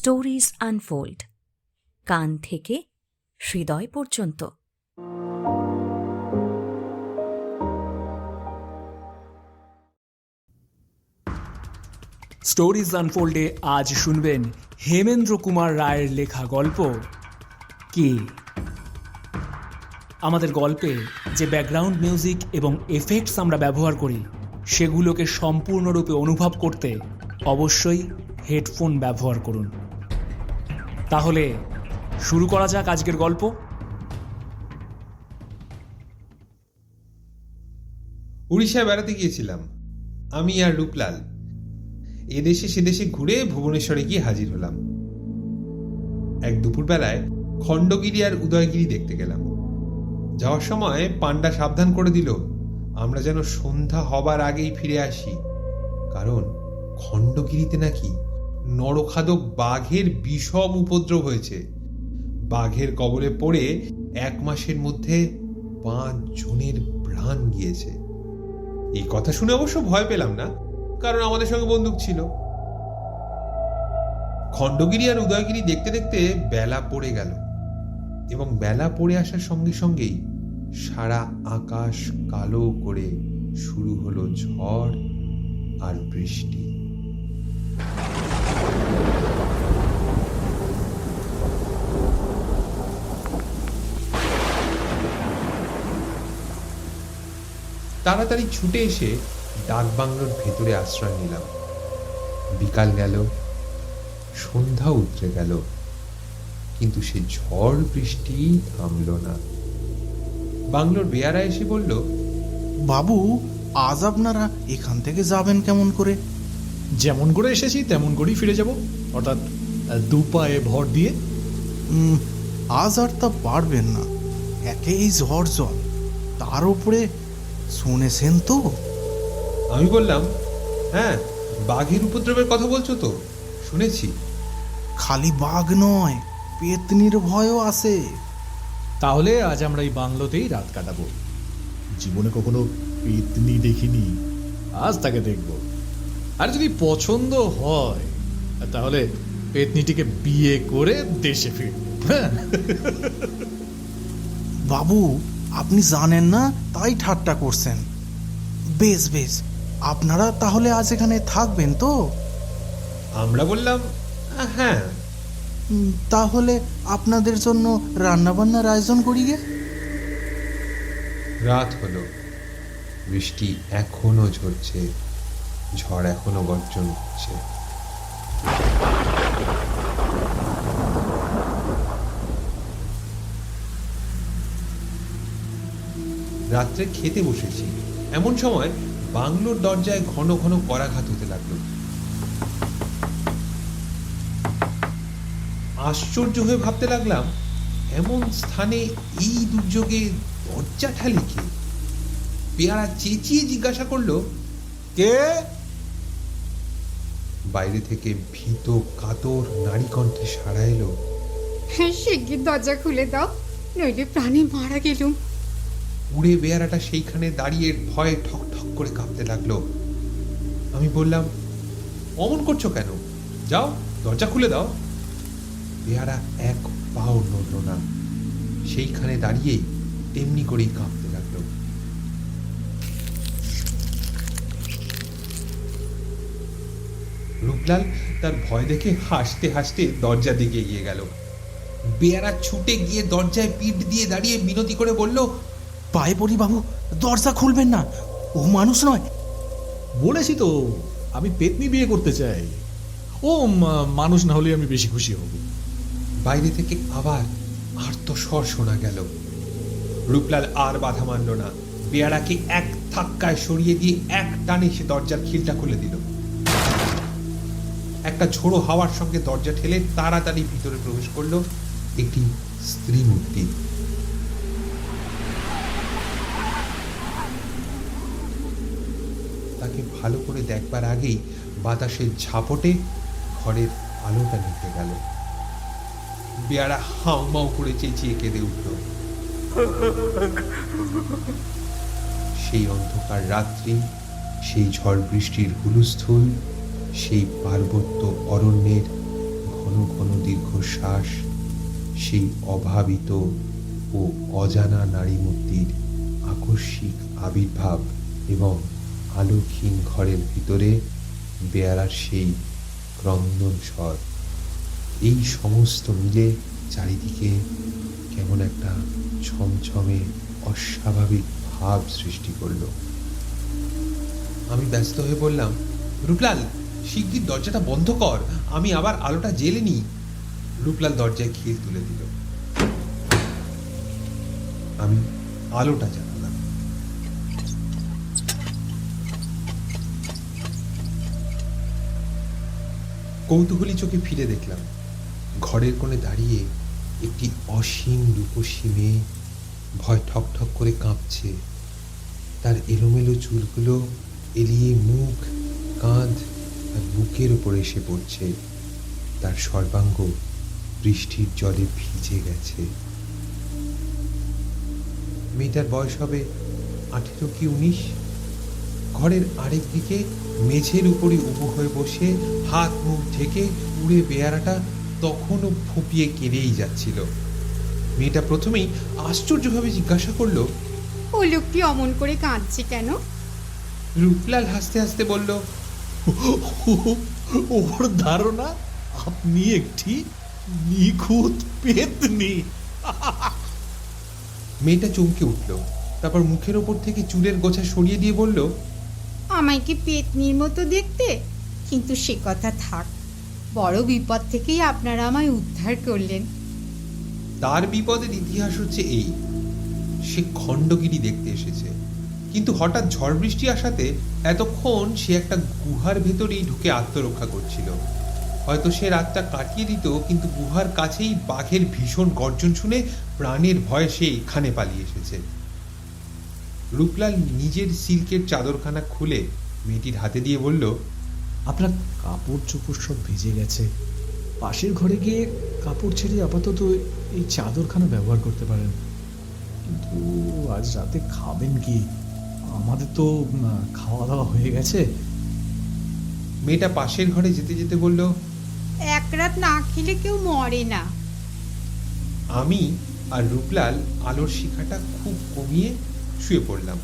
Stories unfold, কান থেকে হৃদয় পর্যন্ত। স্টোরিজ আনফোল্ডে আজ শুনবেন হেমেন্দ্র কুমার রায়ের লেখা গল্প কে। আমাদের গল্পে যে ব্যাকগ্রাউন্ড মিউজিক এবং এফেক্টস আমরা ব্যবহার করি সেগুলোকে সম্পূর্ণরূপে অনুভব করতে অবশ্যই হেডফোন ব্যবহার করুন। তাহলে শুরু করা যাক আজকের গল্প। উড়িষ্যায় বেড়াতে গিয়েছিলাম আমি আর রূপলাল। এদেশে সেদেশে ঘুরে ভুবনেশ্বরে গিয়ে হাজির হলাম। এক দুপুরবেলায় খণ্ডগিরি আর উদয়গিরি দেখতে গেলাম। যাওয়ার সময় পান্ডা সাবধান করে দিল আমরা যেন সন্ধ্যা হবার আগেই ফিরে আসি, কারণ খণ্ডগিরিতে নাকি নরখাদক বাঘের বিষম উপদ্রব হয়েছে। বাঘের কবলে পড়ে 1 মাসের মধ্যে 5 জনের প্রাণ গিয়েছে। এই কথা শুনে অবশ্য ভয় পেলাম না, কারণ আমাদের সঙ্গে বন্দুক ছিল। খণ্ডগিরি আর উদয়গিরি দেখতে দেখতে বেলা পড়ে গেল, এবং বেলা পড়ে আসার সঙ্গে সঙ্গেই সারা আকাশ কালো করে শুরু হলো ঝড় আর বৃষ্টি। তাড়াতাড়ি ছুটে এসে ডাকবাংলোর ভেতরে আশ্রয় নিলাম। বিকাল গেল, সন্ধ্যা উতরে গেল, কিন্তু সে ঝড় বৃষ্টি থামল না। বাংলোর বেয়ারা এসে বলল, বাবু, আজ আপনারা এখান থেকে যাবেন কেমন করে? যেমন করে এসেছি তেমন করেই ফিরে যাব, অর্থাৎ 2 পায়ে ভর দিয়ে। আজ আর তা পারবেন না, একে এই ঝড় জল, তার উপরে শুনেছেন তো? আমি বললাম, হ্যাঁ, বাঘের উপদ্রবের কথা বলছো তো, শুনেছি। খালি বাঘ নয়, পেতনির ভয়ও আছে। তাহলে আজ আমরা এই বাংলোতেই রাত কাটাবো। জীবনে কখনো পেতনি দেখিনি, আজ তাকে দেখব। আর যদি পছন্দ হয় তাহলে পেতনিটিকে বিয়ে করে দেশে ফিরব। বাবু, আপনি জানেন না তাই ঠাট্টা করছেন। বেশ বেশ, আপনারা তাহলে আজ এখানে থাকবেন তো? আমরা বললাম, হ্যাঁ। তাহলে আপনাদের জন্য রান্নাবান্নার আয়োজন করি গে। রাত হলো, বৃষ্টি এখনো ঝরছে, ঝড় এখনো গর্জন করছে। রাত্রে খেতে বসেছি, এমন সময় বাংলোর দরজায় ঘন ঘন করাঘাত হতে লাগলো। আশ্চর্য হয়ে ভাবতে লাগলাম, এমন স্থানে এই দুর্যোগে দরজা ঠালি কে? পেয়ারা চেঁচিয়ে জিজ্ঞাসা করলো, কে? বাইরে থেকে ভীত কাতর নারী কণ্ঠে সাড়া এলো, শিগগির দরজা খুলে দাও, নইলে প্রাণে মারা গেলুম। উড়ে বেয়ারাটা সেইখানে দাঁড়িয়ে ভয়ে ঠক ঠক করে কাঁপতে লাগলো। আমি বললাম, অমন করছো কেন? যাও, দরজা খুলে দাও। বেয়ারা এক পাও নড়ল না, সেইখানে দাঁড়িয়েই তেমনি করেই কাঁপতে লাগলো। রূপলাল তার ভয় দেখে হাসতে হাসতে দরজার দিকে এগিয়ে গেল। বেয়ারা ছুটে গিয়ে দরজায় পিঠ দিয়ে দাঁড়িয়ে মিনতি করে বলল, পায়ে পড়ি বাবু, দরজা খুলবেন না, ও মানুষ নয়। বলেছি তো আমি পেতনি বিয়ে করতে চাই। ও মানুষ না হলে আমি বেশি খুশি হব। বাইরে থেকে আবার আর্তস্বর শোনা গেল। রূপলাল আর বাধা মানল না, বেয়ারাকে এক ধাক্কায় সরিয়ে দিয়ে এক টানে সে দরজার খিলটা খুলে দিল। একটা ঝোড়ো হাওয়ার সঙ্গে দরজা ঠেলে তাড়াতাড়ি ভিতরে প্রবেশ করলো একটি স্ত্রী মূর্তি। তাকে ভালো করে দেখবার আগেই বাতাসের ঝাপটে ঘরের আলোটা নিভে গেল। বেয়ারা হাউমাউ করে চেঁচিয়ে কেঁদে উঠল। সেই অন্ধকার রাত্রি, সেই ঝড় বৃষ্টির হুলস্থুল, সেই পার্বত্য অরণ্যের ঘন ঘন দীর্ঘশ্বাস, সেই অভাবিত ও অজানা নারী মূর্তির আকস্মিক আবির্ভাব এবং আলোকহীন ঘরের ভিতরে বেয়ারার সেই ক্রন্দন স্বর, এই সমস্ত মিলে চারিদিকে কেমন একটা ছমছমে অস্বাভাবিক ভাব সৃষ্টি করল। আমি ব্যস্ত হয়ে বললাম, রূপলাল, শিগগির দরজাটা বন্ধ কর, আমি আবার আলোটা জ্বেলে নিই। রূপলাল দরজায় খিল তুলে দিল। আমি আলোটা জ্বালালাম। কৌতূহলী চোখে ফিরে দেখলাম ঘরের কোণে দাঁড়িয়ে একটি অসীম রূপসী মেয়ে ভয় ঠকঠক করে কাঁপছে। তার এলোমেলো চুলগুলো এলিয়ে মুখ, কাঁধ আর বুকের উপর এসে পড়ছে। তার সর্বাঙ্গ বৃষ্টির জলে ভিজে গেছে। মেয়েটার বয়স হবে 18 কি 19। ঘরের আরেক দিকে মেঝের উপরে উবু হয়ে বসে হাত মুখ ঢেকে উড়ে বেয়ারাটা তখনও ফুপিয়ে কেঁদেই যাচ্ছিল। মেয়েটা প্রথমেই আশ্চর্যভাবে জিজ্ঞাসা করলো, ও লোকটি অমন করে কাঁদছে কেন? রূপলাল হাসতে হাসতে বলল, ওর ধারণা আপনি একটি নিখুঁত পেতনি। মেয়েটা চমকে উঠল, তারপর মুখের ওপর থেকে চুলের গোছা সরিয়ে দিয়ে বলল, আমায় কি পেতনির মতো দেখতে? কিন্তু সে কথা থাক, বড় বিপদ থেকেই আপনারা আমায় উদ্ধার করলেন। তার বিপদের ইতিহাস হচ্ছে এই, সে খণ্ডগিরি দেখতে এসেছে, কিন্তু হঠাৎ ঝড় বৃষ্টি আসাতে এতক্ষণ সে একটা গুহার ভেতরেই ঢুকে আত্মরক্ষা করছিল। হয়তো সে রাতটা কাটিয়ে দিত, কিন্তু গুহার কাছেই বাঘের ভীষণ গর্জন শুনে প্রাণের ভয়ে সে এখানে পালিয়ে এসেছে। রূপলাল নিজের সিল্কের চাদরখানা খুলে মেয়েটির হাতে দিয়ে বলল, আপনার কাপড় চোপড় সব ভিজে গেছে, পাশের ঘরে গিয়ে কাপড় ছেড়ে আপাতত এই চাদরখানা ব্যবহার করতে পারেন। কিন্তু আজ রাতে খাবেন কি? আমাদের তো খাওয়া দাওয়া হয়ে গেছে। মেয়েটা পাশের ঘরে যেতে যেতে বলল, এক রাত না খেলে কেউ মরে না। আমি আর রূপলাল আলোর শিখাটা খুব কমিয়ে শুয়ে পড়লাম।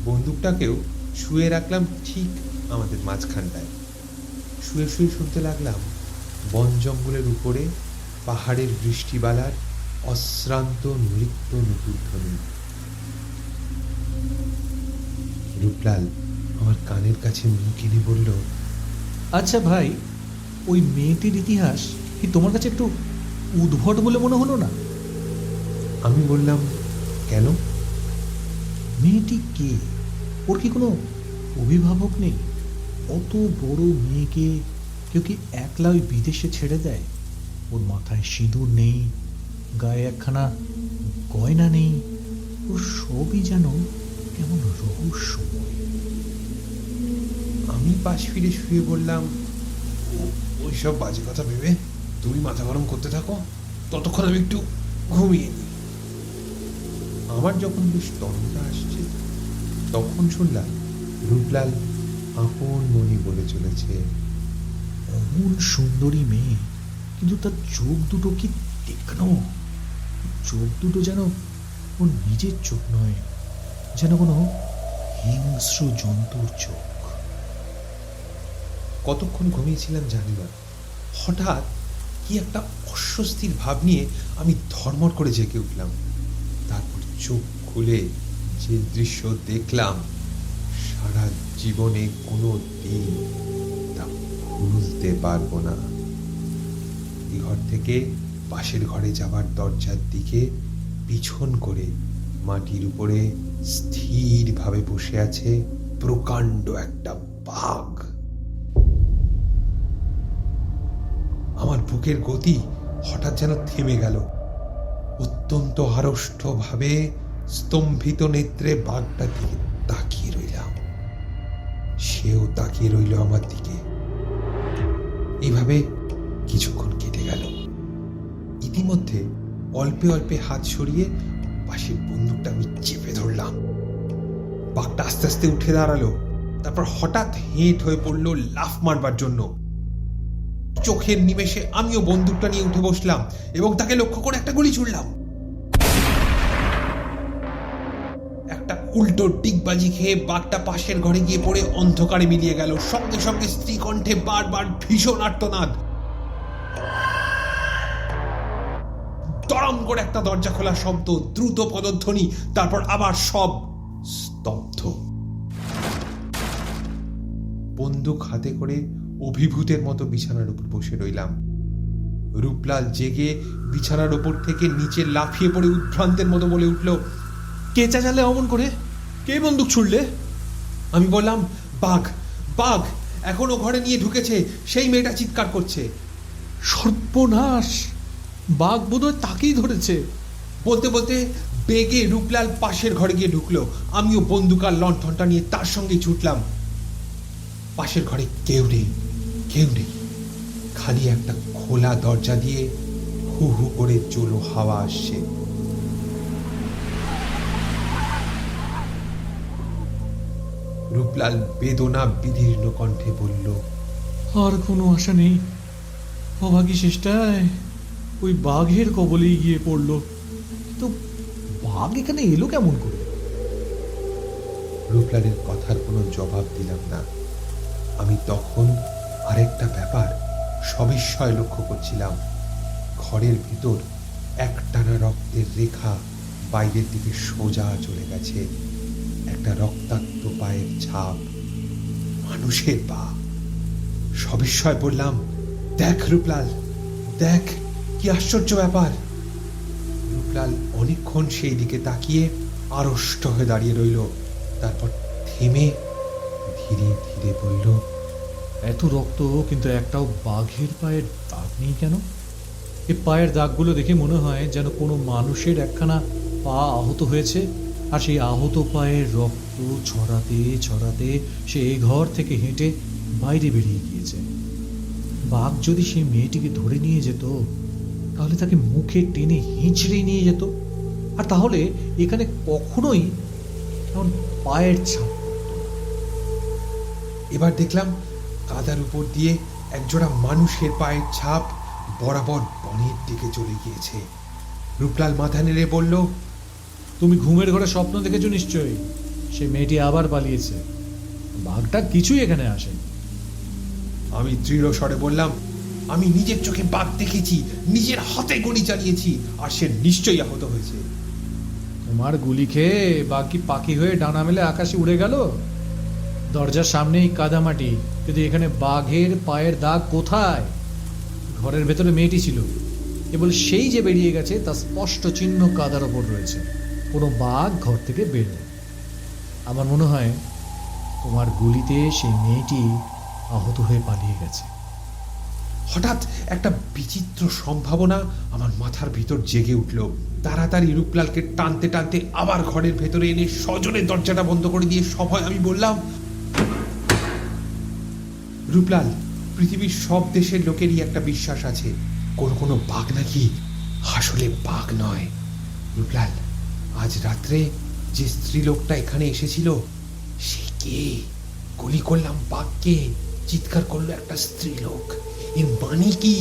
বন্দুকটাকেও শুয়ে রাখলাম ঠিক আমাদের মাঝখানটায়। শুয়ে শুয়ে শুনতে লাগলাম বন জঙ্গলের উপরে পাহাড়ের বৃষ্টিবালার অশ্রান্ত নৃত্য নতুধ্বনি। রূপলাল আমার কানের কাছে মুখ এনে বলল, আচ্ছা ভাই, ওই মেয়েটির ইতিহাস কি তোমার কাছে একটু উদ্ভট বলে মনে হলো না? আমি বললাম, কেন? মেয়েটি কে? ওর কি কোনো অভিভাবক নেই? অত বড় মেয়েকে কেউ কি একলা ওই বিদেশে ছেড়ে দেয়? ওর মাথায় সিঁদুর নেই, গায়ে একখানা গয়না নেই, ওর সবই যেন কেমন রহস্যময়। আমি পাশ ফিরে শুয়ে বললাম, ওইসব বাজে কথা ভেবে তুমি মাথা গরম করতে থাকো, ততক্ষণ আমি একটু ঘুমিয়ে নিই। আমার যখন বেশ তরঙ্গা আসছে, তখন শুনলাম রূপলাল আপন মনি বলে চলেছে, অমন সুন্দরী মেয়ে, কিন্তু তার চোখ দুটো কি তীক্ষ্ণ! চোখ দুটো যেন ওর নিজের চোখ নয়, যেন কোনো হিংস্র জন্তুর চোখ। কতক্ষণ ঘুমিয়েছিলাম জানি না, হঠাৎ কি একটা অস্বস্তির ভাব নিয়ে আমি ধর্মর করে জেগে উঠলাম। তারপর চোখ খুলে যে দৃশ্য দেখলাম, সারা জীবনে কোনো দিন তা ভুলতে পারবো না। এই ঘর থেকে পাশের ঘরে যাবার দরজার দিকে পিছন করে মাটির উপরে স্থিরভাবে বসে আছে প্রকাণ্ড একটা বাঘ। আমার বুকের গতি হঠাৎ যেন থেমে গেল। অত্যন্ত আড়ষ্টভাবে স্তম্ভিত নেত্রে বাঘটার দিকে তাকিয়ে রইলাম। সেও তাকিয়ে রইল আমার দিকে। এইভাবে কিছুক্ষণ কেটে গেল। ইতিমধ্যে অল্পে অল্পে হাত সরিয়ে পাশের বন্দুকটা আমি চেপে ধরলাম। বাঘটা আস্তে আস্তে উঠে দাঁড়ালো, তারপর হঠাৎ হেঁট হয়ে পড়লো লাফ মারবার জন্য। চোখের নিমেষে আমিও বন্দুকটা নিয়ে উঠে বসলাম এবং তাকে লক্ষ্য করে একটা গুলি ছুড়লাম। একটা উল্টো ডিগবাজি খেয়ে বাঘটা পাশের ঘরে গিয়ে পড়ে অন্ধকারে মিলিয়ে গেল। সঙ্গে সঙ্গে স্ত্রী কণ্ঠে বারবার ভীষণ আর্তনাদ। দড়াম করে একটা দরজা খোলা শব্দ, দ্রুত পদধ্বনি, তারপর আবার সব স্তব্ধ। বন্দুক হাতে করে অভিভূতের মতো বিছানার উপর বসে রইলাম। রূপলাল জেগে বিছানার ওপর থেকে নিচে লাফিয়ে পড়ে উদ্ভ্রান্তের মতো বলে উঠল, কে চেঁচালে অমন করে? কে বন্দুক ছুড়লে? আমি বললাম, বাঘ, বাঘ এখনো ঘরে নিয়ে ঢুকেছে, সেই মেয়েটা চিৎকার করছে। সর্বনাশ! বাঘ বোধহয় তাকেই ধরেছে। বলতে বলতে বেগে রূপলাল পাশের ঘরে গিয়ে ঢুকলো। আমিও বন্দুক আর লণ্ঠনটা নিয়ে তার সঙ্গে ছুটলাম। পাশের ঘরে কেউ নেই, কেউ নেই। খালি একটা খোলা দরজা দিয়ে হু হু করে জোলো হাওয়া আসছে। রূপলাল বেদনা বিদীর্ণ কণ্ঠে বলল, আর কোনো আশা নেই। অভাগী শেষটায় ওই বাঘের কবলেই গিয়ে পড়ল। তো বাঘ এখানে এলো কেমন করে? রূপলালের কথার কোনো জবাব দিলাম না। আমি তখন আরেকটা ব্যাপার সবিস্ময় লক্ষ্য করছিলাম। ঘরের ভিতর একটানা রক্তের রেখা বাইরের দিকে সোজা চলে গেছে। একটা রক্তাক্ত পায়ের ছাপ, মানুষের পা। সবিস্ময় বললাম, দেখ রূপলাল, দেখ কি আশ্চর্য ব্যাপার। রূপলাল অনেকক্ষণ সেই দিকে তাকিয়ে আড়ষ্ট হয়ে দাঁড়িয়ে রইল। তারপর থেমে ধীরে ধীরে বলল, এত রক্ত, কিন্তু একটাও বাঘের পায়ের দাগ নেই কেন? এই পায়ের দাগগুলো দেখে মনে হয় যেন কোনো মানুষের একখানা পা আহত হয়েছে, আর সেই আহত পায়ের রক্ত ছড়াতে ছড়াতে সে এই ঘর থেকে হেঁটে বাইরে বেরিয়ে গিয়েছে। বাঘ যদি সেই মেয়েটিকে ধরে নিয়ে যেত, তাহলে তাকে মুখে টেনে হিঁচড়ে নিয়ে যেত, আর তাহলে এখানে কখনোই এমন পায়ের ছাপ। এবার দেখলাম কাদার উপর দিয়ে একজোড়া মানুষের পায়ের ছাপ বরাবর বনের দিকে চলে গিয়েছে। রূপলাল মাথা নেড়ে বলল, তুমি ঘুমের ঘরে স্বপ্ন দেখেছো নিশ্চয়ই। সে মেয়েটি আবার পালিয়েছে, বাঘটা কিছুই এখানে আসেনি। আমি দৃঢ় স্বরে বললাম, আমি নিজের চোখে বাঘ দেখেছি, নিজের হাতে গুলি চালিয়েছি, আর সে নিশ্চয়ই আহত হয়েছে। তোমার গুলি খেয়ে বাঘ কি পাখি হয়ে ডানা মেলে আকাশে উড়ে গেল? দরজার সামনেই কাদামাটি, কিন্তু এখানে বাঘের পায়ের দাগ কোথায়? ঘরের ভেতরে মেয়েটি ছিল, কেবল সেই যে বেরিয়ে গেছে তার স্পষ্ট চিহ্ন কাদার ওপর রয়েছে। কোনো বাঘ ঘর থেকে বেরোয়। আমার মনে হয় তোমার গুলিতে সেই মেয়েটি আহত হয়ে পালিয়ে গেছে। হঠাৎ একটা বিচিত্র সম্ভাবনা আমার মাথার ভিতর জেগে উঠল। তাড়াতাড়ি রূপলালকে টানতে টানতে আবার ঘরের ভেতরে এনে সজনে দরজাটা বন্ধ করে দিয়ে সভয় আমি বললাম, রূপলাল, পৃথিবীর সব দেশের লোকেরই একটা বিশ্বাস আছে, কোনো বাঘ নাকি আসলে বাঘ নয়। রূপলাল, আজ রাত্রে যে স্ত্রীলোকটা এখানে এসেছিল সে কে? গুলি করলাম বাঘকে, চিৎকার করলো একটা স্ত্রীলোক। এর মানে কি?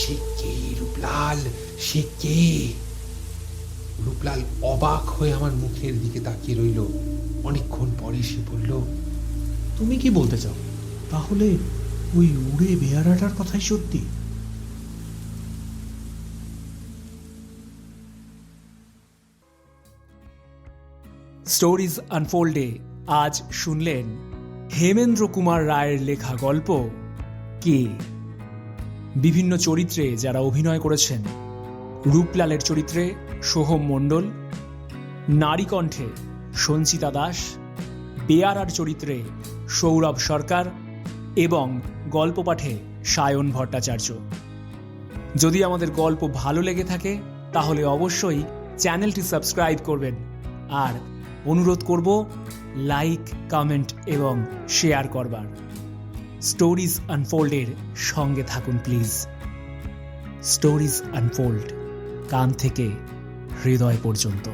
সে কে রূপলাল? সে কে? রূপলাল অবাক হয়ে আমার মুখের দিকে তাকিয়ে রইল। অনেকক্ষণ পরে সে বলল, তুমি কি বলতে চাও? তাহলে ওই উড়ে বেয়ারাটার কথাই সত্যি? স্টোরিজ আনফোল্ডে আজ শুনলেন হেমেন্দ্র কুমার রায়ের লেখা গল্প কে। বিভিন্ন চরিত্রে যারা অভিনয় করেছেন: রূপলালের চরিত্রে সোহম মণ্ডল, নারী কণ্ঠে সঞ্চিতা দাস, বেয়ারার চরিত্রে সৌরভ সরকার এবং গল্প পাঠে সায়ন ভট্টাচার্য। যদি আমাদের গল্প ভালো লেগে থাকে তাহলে অবশ্যই চ্যানেলটি সাবস্ক্রাইব করবেন, আর অনুরোধ করব লাইক, কমেন্ট এবং শেয়ার করবার। স্টোরিজ আনফোল্ডের সঙ্গে থাকুন প্লিজ। স্টোরিজ আনফোল্ড, কান থেকে হৃদয় পর্যন্ত।